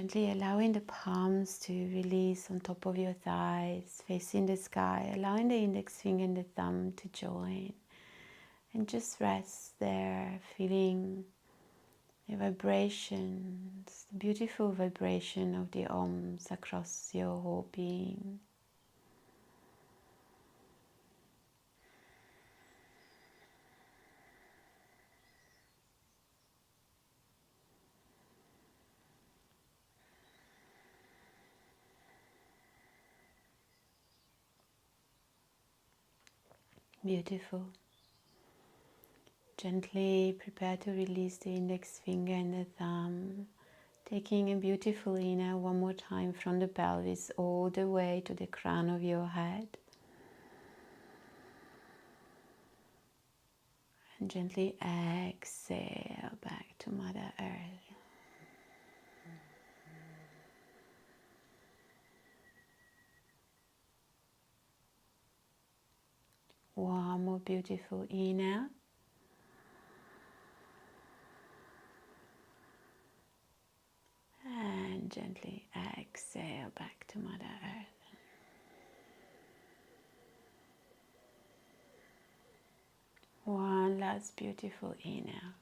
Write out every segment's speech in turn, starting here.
gently allowing the palms to release on top of your thighs, facing the sky, allowing the index finger and the thumb to join. And just rest there, feeling the vibrations, the beautiful vibration of the Oms across your whole being. Beautiful. Gently prepare to release the index finger and the thumb, taking a beautiful inhale one more time from the pelvis all the way to the crown of your head. And gently exhale back to Mother Earth. One more beautiful inhale. And gently exhale back to Mother Earth. One last beautiful inhale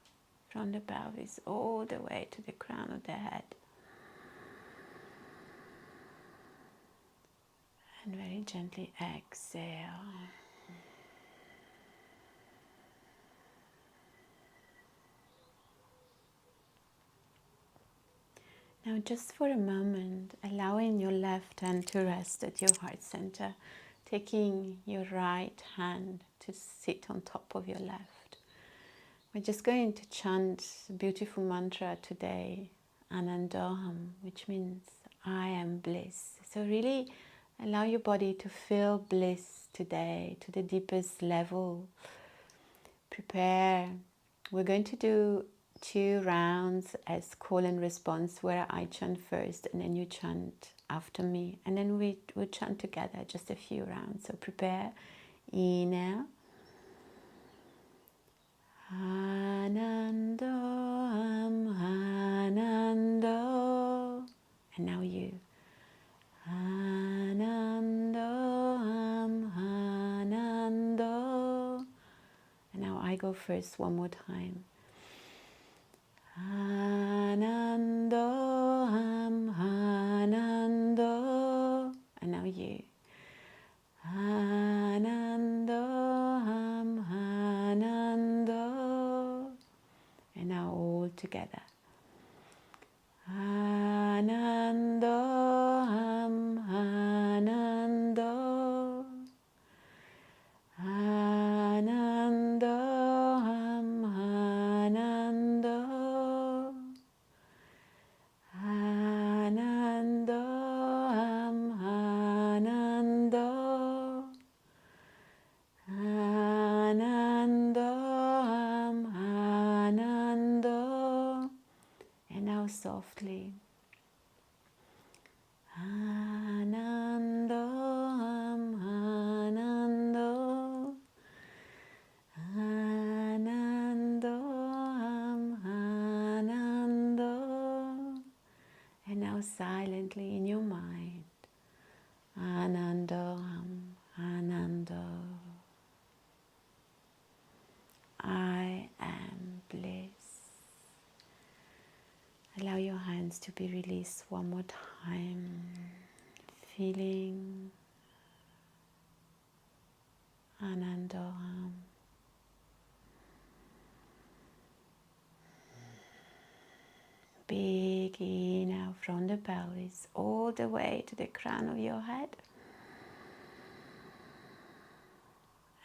from the pelvis all the way to the crown of the head. And very gently exhale. Now just for a moment, allowing your left hand to rest at your heart center, taking your right hand to sit on top of your left. We're just going to chant a beautiful mantra today, Anandoham, which means I am bliss. So really allow your body to feel bliss today to the deepest level. Prepare. We're going to do 2 rounds as call and response, where I chant first and then you chant after me, and then we will chant together just a few rounds. So prepare. Inhale. Anando, Anando. And now you. Anando, Anando. And now I go first one more time. Anando, Anando. And now you. Anando, Anando. And now all together. Anando, Anando. Anando, Anando. Anando, Anando. Anando, Anando. And now softly. Anando, Anando. Anando, Anando. And now silently in your mind. Anando, Anando. I am bliss. Allow your hands to be released one more time. Feeling Anandoham. Big inhale from the pelvis all the way to the crown of your head.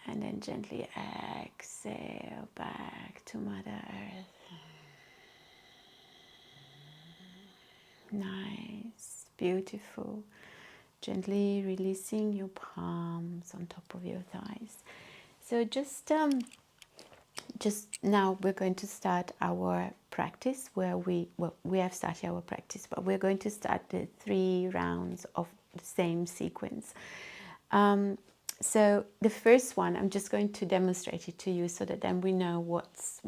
And then gently exhale back to Mother Earth. Nice, beautiful. Gently releasing your palms on top of your thighs. So just now we're going to start our practice where we have started our practice, but we're going to start the 3 rounds of the same sequence. So the first one, I'm just going to demonstrate it to you so that then we know what's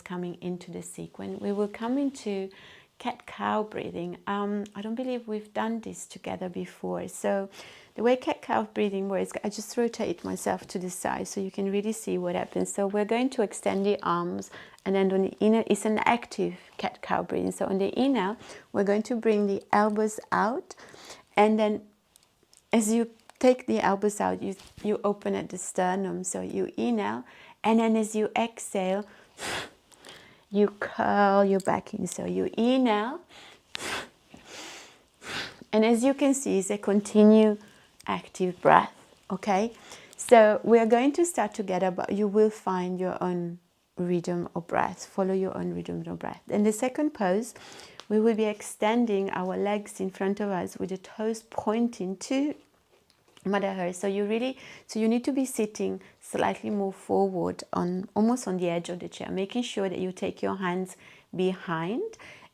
coming into the sequence. We will come into cat-cow breathing. I don't believe we've done this together before. So the way cat-cow breathing works, I just rotate myself to the side so you can really see what happens. So we're going to extend the arms, and then on the inner, it's an active cat-cow breathing. So on the inhale, we're going to bring the elbows out, and then as you take the elbows out, you open at the sternum. So you inhale, and then as you exhale, you curl your back in. So you inhale, and as you can see, it's a continued active breath, okay? So we're going to start together, but you will find your own rhythm of breath. Follow your own rhythm of breath. In the second pose, we will be extending our legs in front of us with the toes pointing to Mother Earth. So you need to be sitting slightly more forward, almost on the edge of the chair, making sure that you take your hands behind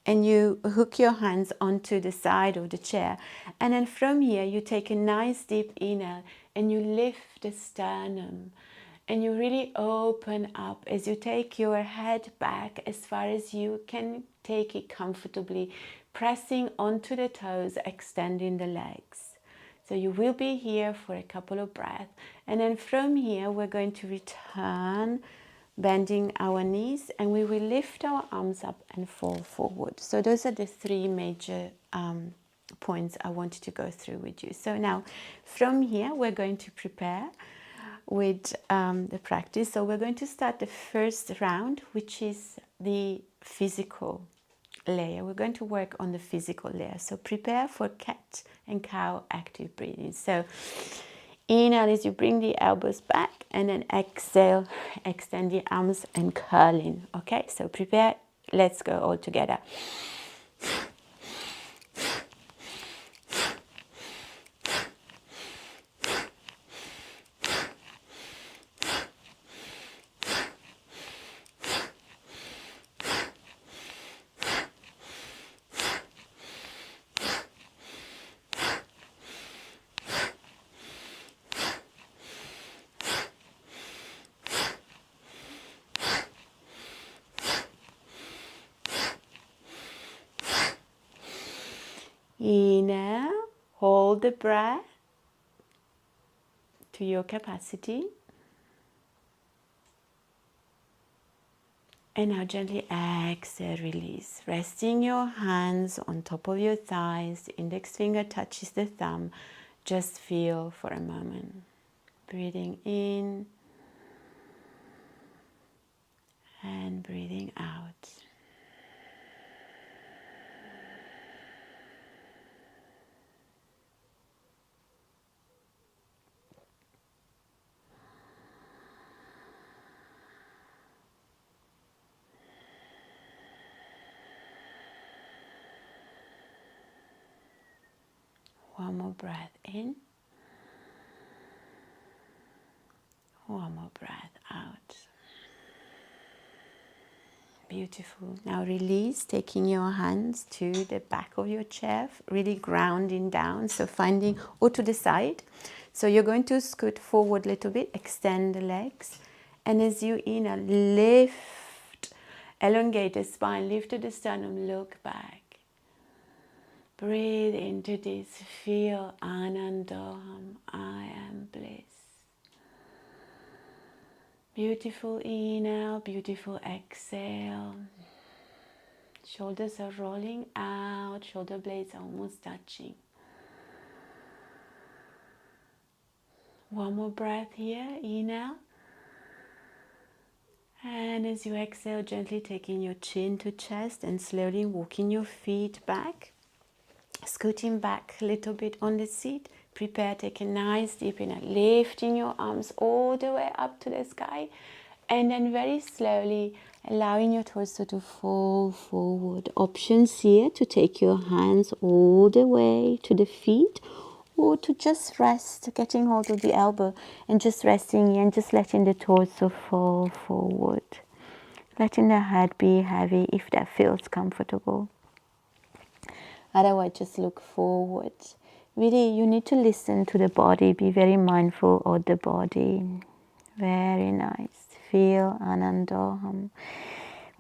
and you hook your hands onto the side of the chair. And then from here, you take a nice deep inhale and you lift the sternum. And you really open up as you take your head back as far as you can take it comfortably, pressing onto the toes, extending the legs. So you will be here for a couple of breaths. And then from here, we're going to return, bending our knees, and we will lift our arms up and fall forward. So those are the three major points I wanted to go through with you. So now from here, we're going to prepare with the practice. So we're going to start the first round, which is the physical layer. We're going to work on the physical layer. So prepare for cat and cow active breathing. So inhale as you bring the elbows back, and then exhale, extend the arms and curl in. Okay, so prepare. Let's go all together. Inhale, hold the breath to your capacity. And now gently exhale, release. Resting your hands on top of your thighs, the index finger touches the thumb. Just feel for a moment. Breathing in and breathing out. One more breath in. One more breath out. Beautiful. Now release, taking your hands to the back of your chair, really grounding down. So finding, or to the side. So you're going to scoot forward a little bit, extend the legs. And as you inhale, lift, elongate the spine, lift to the sternum, look back. Breathe into this, feel Anandam, I am bliss. Beautiful inhale, beautiful exhale. Shoulders are rolling out, shoulder blades are almost touching. One more breath here, inhale. And as you exhale, gently taking your chin to chest and slowly walking your feet back. Scooting back a little bit on the seat. Prepare, take a nice deep inhale, lifting your arms all the way up to the sky, and then very slowly allowing your torso to fall forward. Options here to take your hands all the way to the feet, or to just rest, getting hold of the elbow and just resting here and just letting the torso fall forward. Letting the head be heavy if that feels comfortable. Otherwise, just look forward. Really, you need to listen to the body. Be very mindful of the body. Very nice. Feel Anandam.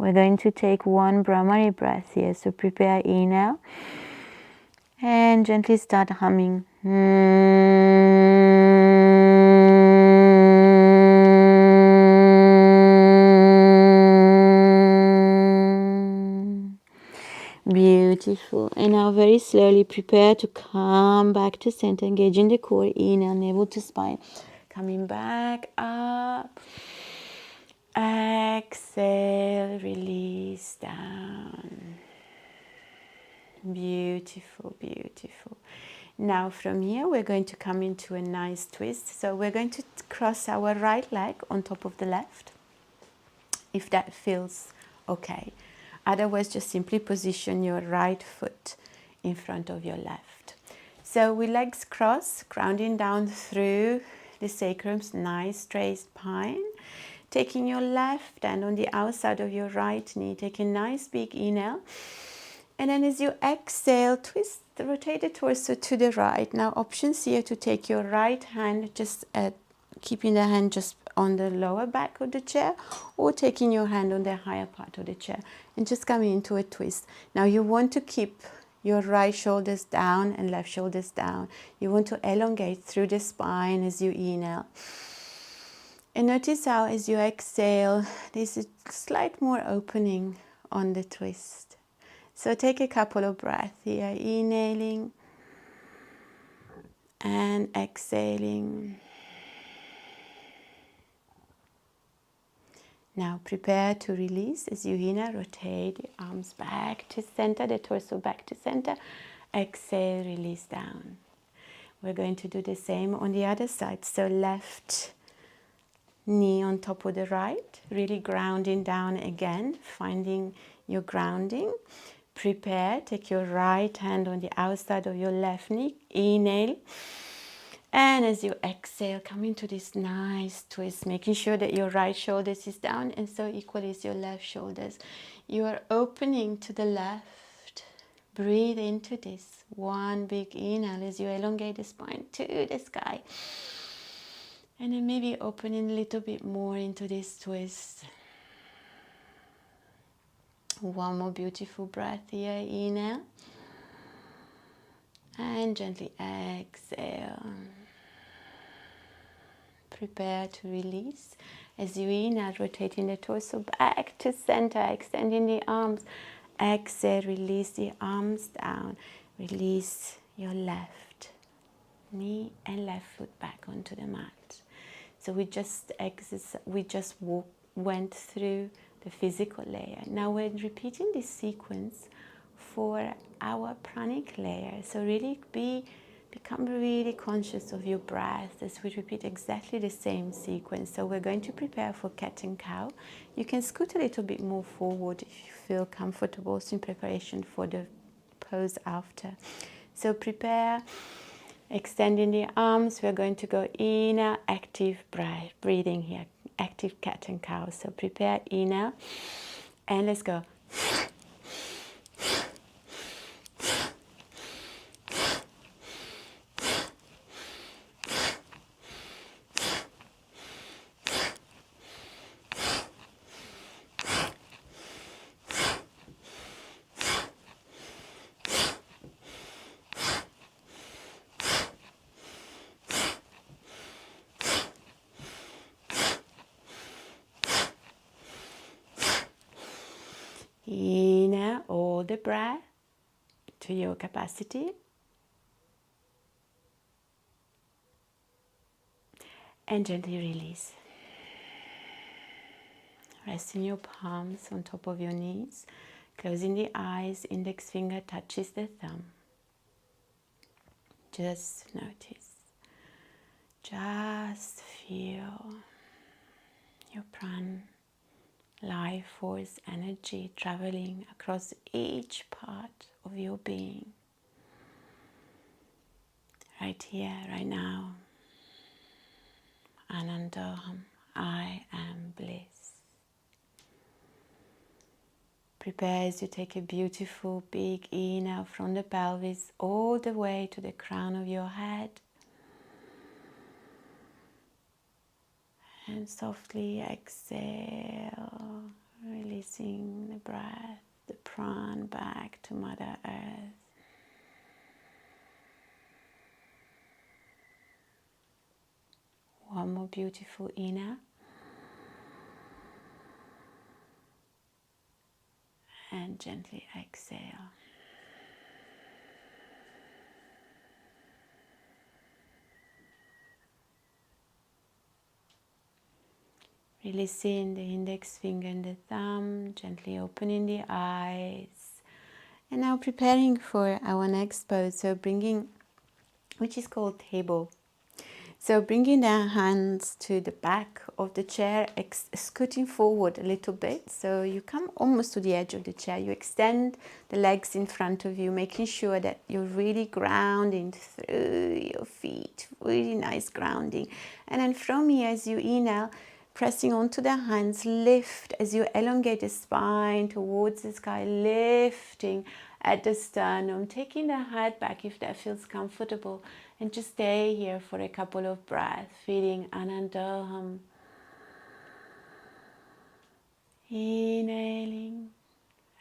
We're going to take one Brahmari breath here. So prepare, inhale. And gently start humming. Beautiful. And now very slowly prepare to come back to center, engaging the core, inhale, navel to spine. Coming back up. Exhale, release down. Beautiful, beautiful. Now from here we're going to come into a nice twist. So we're going to cross our right leg on top of the left, if that feels okay. Otherwise, just simply position your right foot in front of your left. So with legs crossed, grounding down through the sacrum's nice straight spine. Taking your left hand on the outside of your right knee, take a nice big inhale. And then as you exhale, twist, rotate the torso to the right. Now options here to take your right hand, just keeping the hand just on the lower back of the chair, or taking your hand on the higher part of the chair and just coming into a twist. Now you want to keep your right shoulders down and left shoulders down. You want to elongate through the spine as you inhale. And notice how as you exhale, there's a slight more opening on the twist. So take a couple of breaths here, inhaling and exhaling. Now prepare to release as you inhale, rotate the arms back to center, the torso back to center. Exhale, release down. We're going to do the same on the other side. So left knee on top of the right, really grounding down again, finding your grounding. Prepare, take your right hand on the outside of your left knee, inhale. And as you exhale, come into this nice twist, making sure that your right shoulder is down and so equally is your left shoulders. You are opening to the left. Breathe into this. One big inhale as you elongate the spine to the sky. And then maybe opening a little bit more into this twist. One more beautiful breath here. Inhale. And gently exhale. Prepare to release. As you inhale, rotating the torso back to center, extending the arms. Exhale, release the arms down. Release your left knee and left foot back onto the mat. So we just went through the physical layer. Now we're repeating this sequence for our pranic layer. So really become really conscious of your breath as we repeat exactly the same sequence. So we're going to prepare for cat and cow. You can scoot a little bit more forward if you feel comfortable, in preparation for the pose after. So prepare. Extending the arms, we're going to go inhale, active breathing here, active cat and cow. So prepare, inhale, and let's go. Inhale, all the breath to your capacity. And gently release. Resting your palms on top of your knees. Closing the eyes, index finger touches the thumb. Just notice. Just feel your prana, life force, energy traveling across each part of your being. Right here, right now. Anandaham, I am bliss. Prepare as you take a beautiful big inhale from the pelvis all the way to the crown of your head. And softly exhale, Releasing the breath, the pran back to Mother Earth. One more beautiful inhale. And gently exhale. Releasing the index finger and the thumb, gently opening the eyes. And now preparing for our next pose, so bringing, which is called table. So bringing the hands to the back of the chair, scooting forward a little bit. So you come almost to the edge of the chair. You extend the legs in front of you, making sure that you're really grounding through your feet. Really nice grounding. And then from here, as you inhale, pressing onto the hands, lift as you elongate the spine towards the sky, lifting at the sternum, taking the head back if that feels comfortable, and just stay here for a couple of breaths, feeling Anandoham. Inhaling,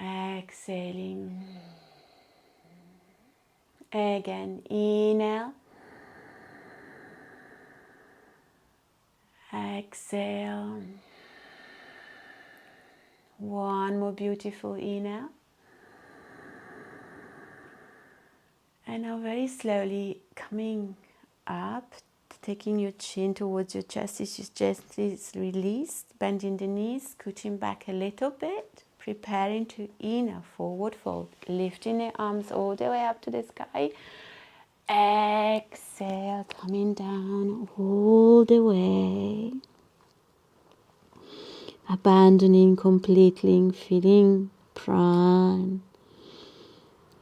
exhaling. Again, inhale, exhale. One more beautiful inhale. And now very slowly coming up, taking your chin towards your chest as you gently release, bending the knees, scooting back a little bit, preparing to inhale, forward fold, lifting the arms all the way up to the sky. Exhale, coming down all the way. Abandoning completely, feeling pran.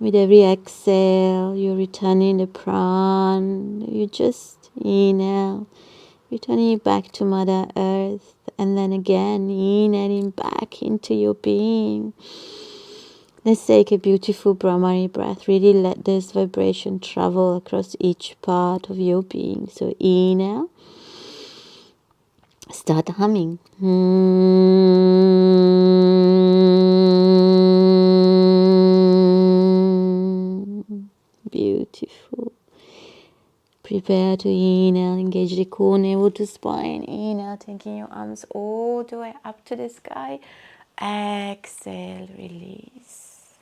With every exhale, you're returning the pran. You just inhale, returning back to Mother Earth, and then again inhaling back into your being. Let's take a beautiful Brahmari breath. Really let this vibration travel across each part of your being. So inhale, start humming. Beautiful. Prepare to inhale, engage the core, navel to spine. Inhale, taking your arms all the way up to the sky. Exhale, release.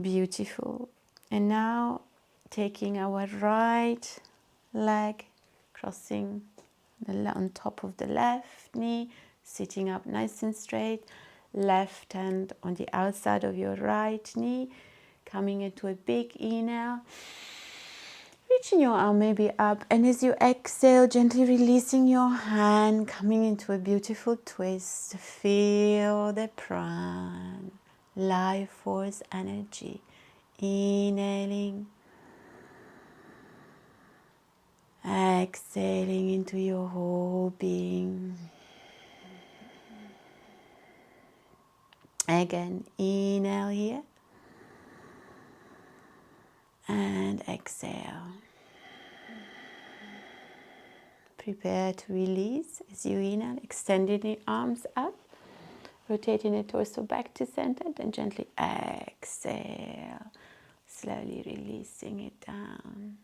Beautiful. And now taking our right leg, crossing on top of the left knee, sitting up nice and straight. Left hand on the outside of your right knee, coming into a big inhale. Reaching your arm maybe up, and as you exhale, gently releasing your hand, coming into a beautiful twist. Feel the pran, life force energy. Inhaling, exhaling into your whole being. Again, inhale here. And exhale. Prepare to release as you inhale, extending the arms up, rotating the torso back to center, then gently exhale, slowly releasing it down.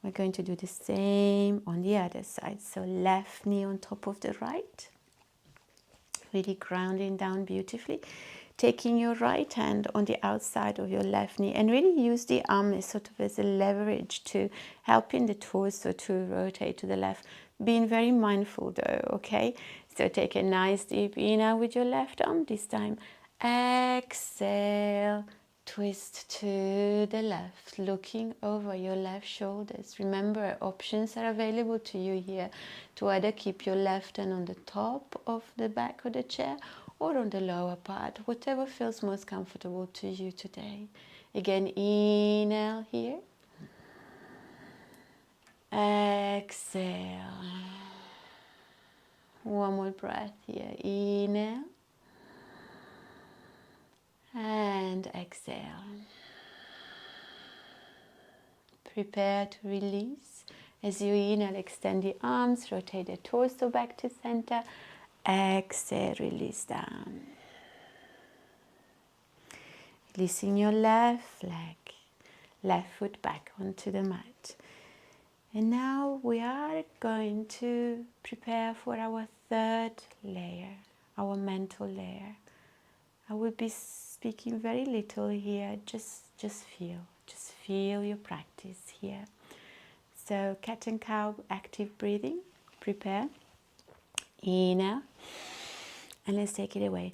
We're going to do the same on the other side. So left knee on top of the right, really grounding down beautifully. Taking your right hand on the outside of your left knee and really use the arm as sort of as a leverage to helping the torso to rotate to the left. Being very mindful though, okay? So take a nice deep inhale with your left arm. This time exhale, twist to the left, looking over your left shoulders. Remember, options are available to you here to either keep your left hand on the top of the back of the chair or on the lower part, whatever feels most comfortable to you today. Again, inhale here. Exhale. One more breath here. Inhale. And exhale. Prepare to release. As you inhale, extend the arms, rotate the torso back to center. Exhale, release down. Releasing your left leg, left foot back onto the mat. And now we are going to prepare for our third layer, our mental layer. I will be speaking very little here, just feel your practice here. So cat and cow active breathing, prepare, inhale, and let's take it away.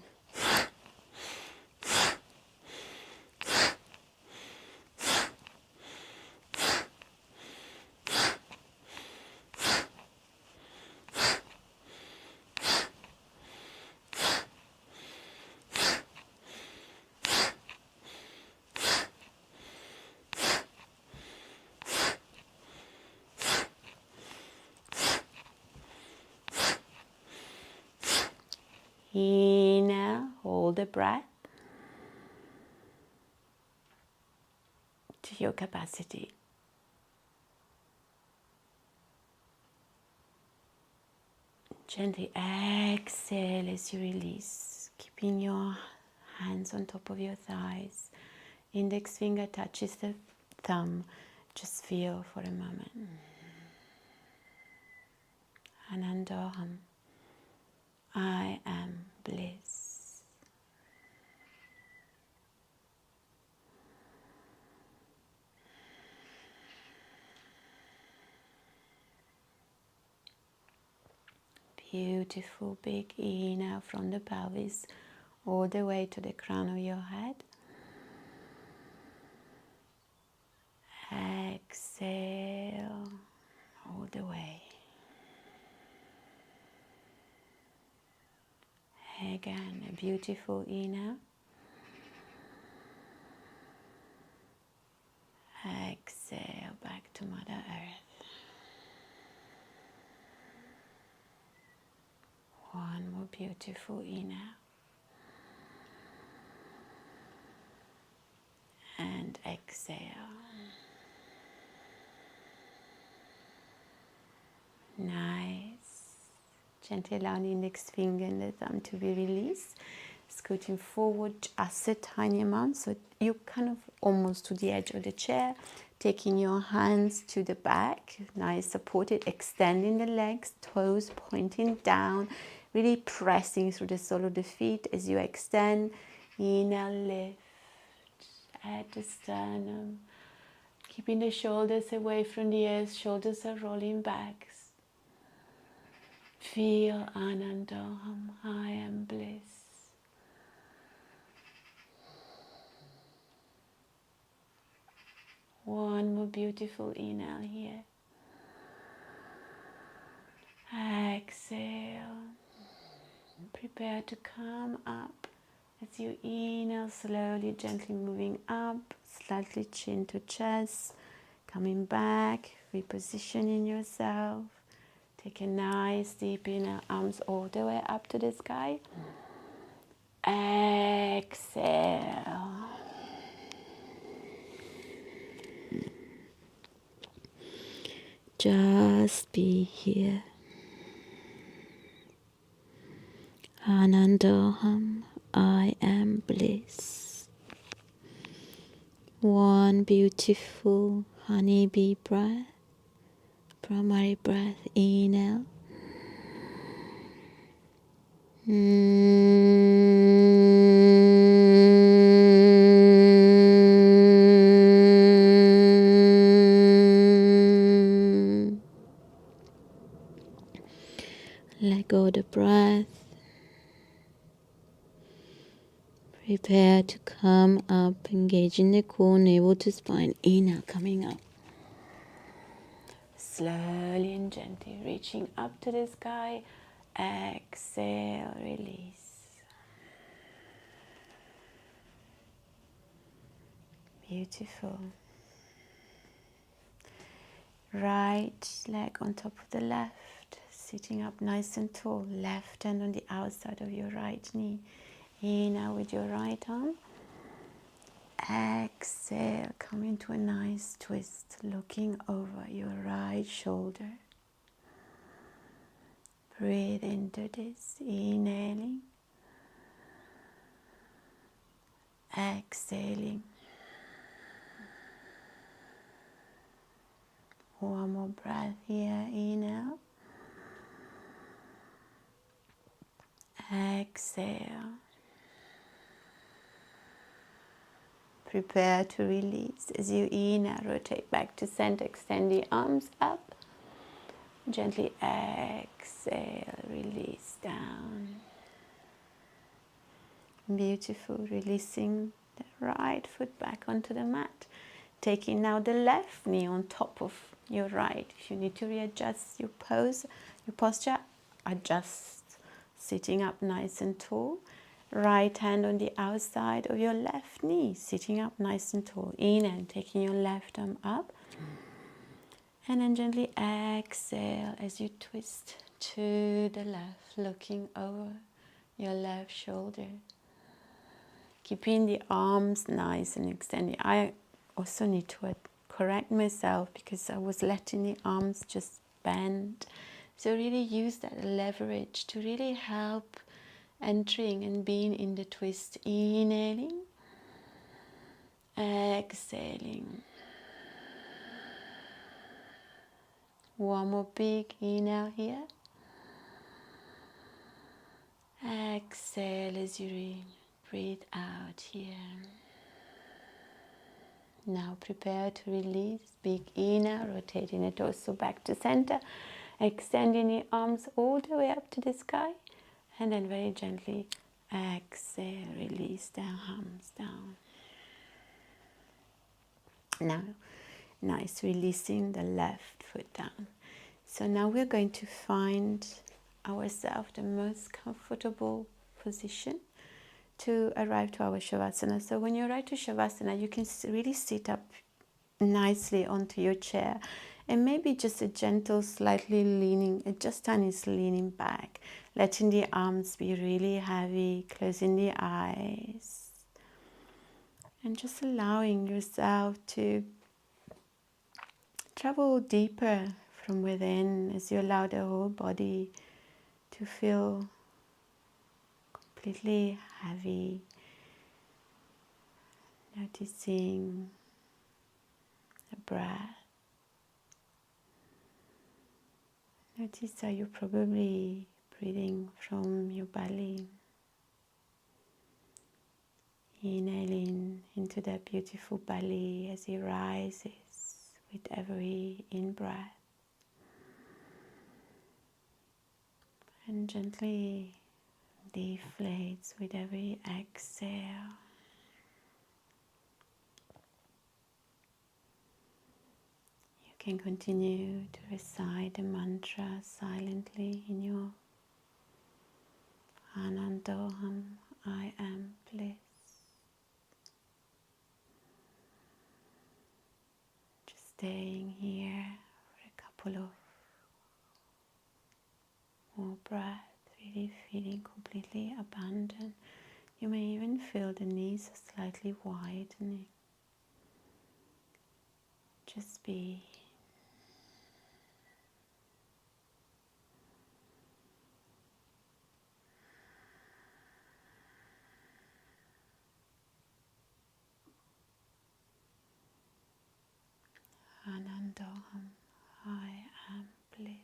Inhale, hold the breath to your capacity. Gently exhale as you release, keeping your hands on top of your thighs. Index finger touches the thumb. Just feel for a moment. Anandoham. I am bliss. Beautiful big inhale from the pelvis all the way to the crown of your head. Exhale all the way. Again, a beautiful inhale. Exhale back to Mother Earth. One more beautiful inhale. And exhale. Nice. Gently allow the index finger and the thumb to be released. Scooting forward just a tiny amount, so you're kind of almost to the edge of the chair. Taking your hands to the back, nice supported, extending the legs, toes pointing down, really pressing through the sole of the feet as you extend. Inhale, lift at the sternum, keeping the shoulders away from the earth. Shoulders are rolling back. Feel Anandoham, I am bliss. One more beautiful inhale here. Exhale. Prepare to come up. As you inhale, slowly, gently moving up, slightly chin to chest, coming back, repositioning yourself. Take a nice deep inhale, arms all the way up to the sky. Exhale. Just be here. Anandoham, I am bliss. One beautiful honeybee breath, primary breath, inhale. Let go of the breath. Prepare to come up, engaging the core, navel to spine. Inhale, coming up. Slowly and gently reaching up to the sky. Exhale, release. Beautiful. Right leg on top of the left, sitting up nice and tall. Left hand on the outside of your right knee. Inhale with your right arm. Exhale, come into a nice twist, looking over your right shoulder. Breathe into this, inhaling, exhaling. One more breath here, inhale, exhale. Prepare to release. As you inhale, rotate back to center, extend the arms up. Gently exhale, release down. Beautiful, releasing the right foot back onto the mat. Taking now the left knee on top of your right. If you need to readjust your pose, your posture, adjust. Sitting up nice and tall. Right hand on the outside of your left knee, sitting up nice and tall. Inhale, taking your left arm up. And then gently exhale as you twist to the left, looking over your left shoulder. Keeping the arms nice and extended. I also need to correct myself because I was letting the arms just bend. So really use that leverage to really help entering and being in the twist. Inhaling, exhaling. One more big inhale here. Exhale as you breathe out here. Now prepare to release. Big inhale, rotating the torso back to center. Extending the arms all the way up to the sky. And then very gently exhale, release the arms down. Now, nice, releasing the left foot down. So now we're going to find ourselves the most comfortable position to arrive to our Shavasana. So when you arrive to Shavasana, you can really sit up nicely onto your chair. And maybe just a gentle, slightly leaning, just tiny leaning back, letting the arms be really heavy, closing the eyes, and just allowing yourself to travel deeper from within as you allow the whole body to feel completely heavy, noticing the breath. Notice how you're probably breathing from your belly. Inhaling into that beautiful belly as it rises with every in-breath. And gently deflates with every exhale. You can continue to recite the mantra silently in your Anandoham, I am bliss. Just staying here for a couple of more breaths, really feeling completely abandoned. You may even feel the knees slightly widening. Just be. Anandoham, I am bliss.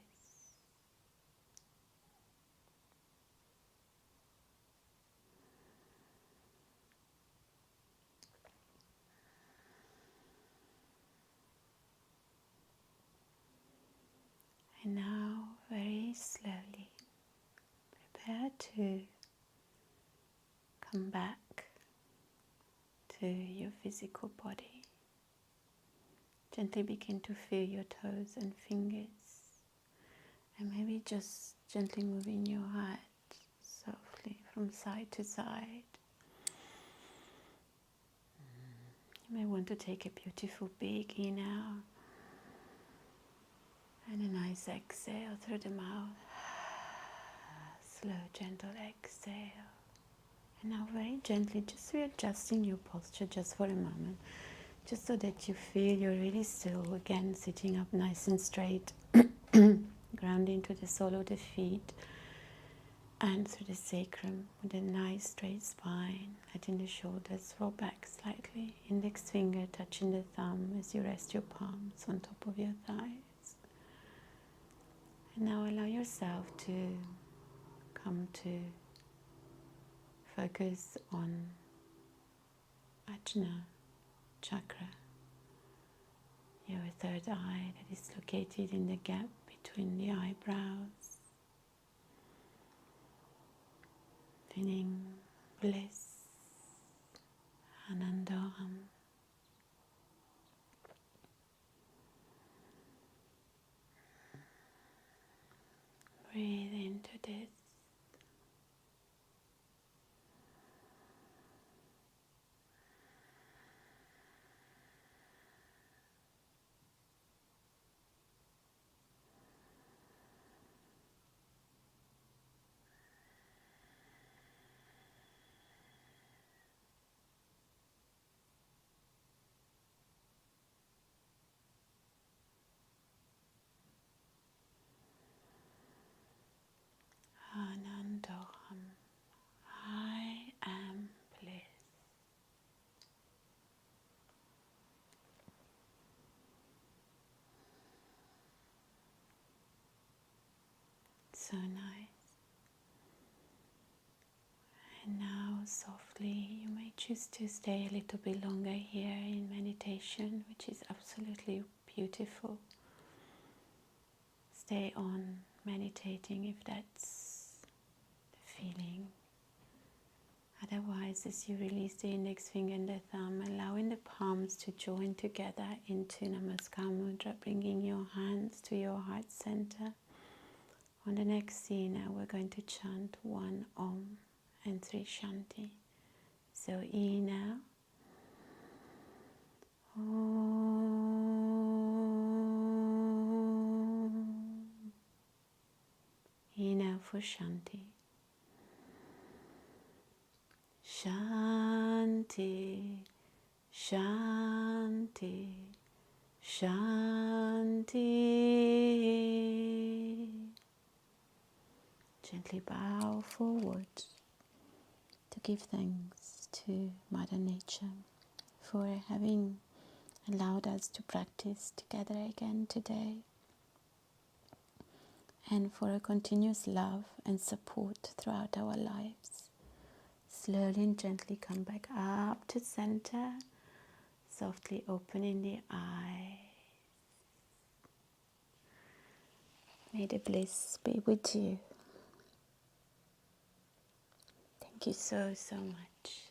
And now, very slowly, prepare to come back to your physical body. Gently begin to feel your toes and fingers, and maybe just gently moving your head softly from side to side. You may want to take a beautiful big inhale and a nice exhale through the mouth. Slow, gentle exhale. And now very gently just readjusting your posture just for a moment, just so that you feel you're really still again, sitting up nice and straight. ground into the sole of the feet and through the sacrum with a nice straight spine, letting the shoulders roll back slightly. Index finger touching the thumb as you rest your palms on top of your thighs. And now allow yourself to come to focus on Ajna chakra, your third eye that is located in the gap between the eyebrows, feeling bliss, Anandam. Breathe into this. Anandam. I am bliss. So nice. And now softly you may choose to stay a little bit longer here in meditation, which is absolutely beautiful. Stay on meditating if that's the feeling. Otherwise, as you release the index finger and the thumb, allowing the palms to join together into Namaskar Mudra, bringing your hands to your heart center. On the next scene, we're going to chant 1 Om and 3 Shanti. So E now. Om. E now for Shanti. Shanti, Shanti, Shanti. Gently bow forward to give thanks to Mother Nature for having allowed us to practice together again today, and for a continuous love and support throughout our lives. Slowly and gently come back up to center, softly opening the eye. May the bliss be with you. Thank you so, so much.